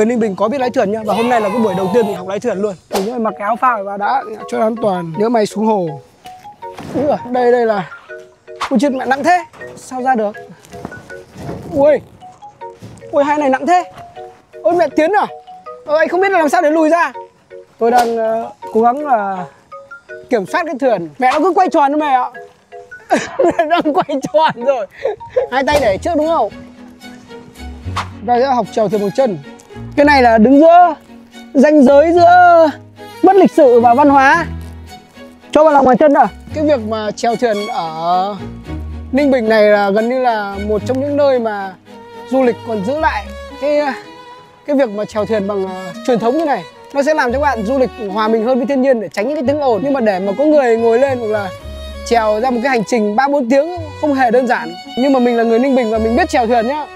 Người Ninh Bình có biết lái thuyền nhá, và hôm nay là cái buổi đầu tiên mình học lái thuyền luôn. Mình phải mặc cái áo phao vào đã cho an toàn. Nếu mày xuống hồ. Úi giời, đây là. Ui chết mẹ, nặng thế. Sao ra được? Ui. Ui, hai này nặng thế. Ôi mẹ Tiến à? Anh không biết là làm sao để lùi ra. Tôi đang cố gắng là kiểm soát cái thuyền. Mẹ nó cứ quay tròn cho mẹ ạ. Mẹ đang quay tròn rồi. Hai tay để trước đúng không? Ta sẽ học chèo thuyền một chân. Cái này là đứng giữa ranh giới giữa mất lịch sự và văn hóa. Cho vào lòng bàn chân à. Cái việc mà chèo thuyền ở Ninh Bình này là gần như là một trong những nơi mà du lịch còn giữ lại cái việc mà chèo thuyền bằng truyền thống như này. Nó sẽ làm cho các bạn du lịch hòa mình hơn với thiên nhiên để tránh những cái tiếng ồn. Nhưng mà để mà có người ngồi lên hoặc là chèo ra một cái hành trình 3-4 tiếng không hề đơn giản. Nhưng mà mình là người Ninh Bình và mình biết chèo thuyền nhá.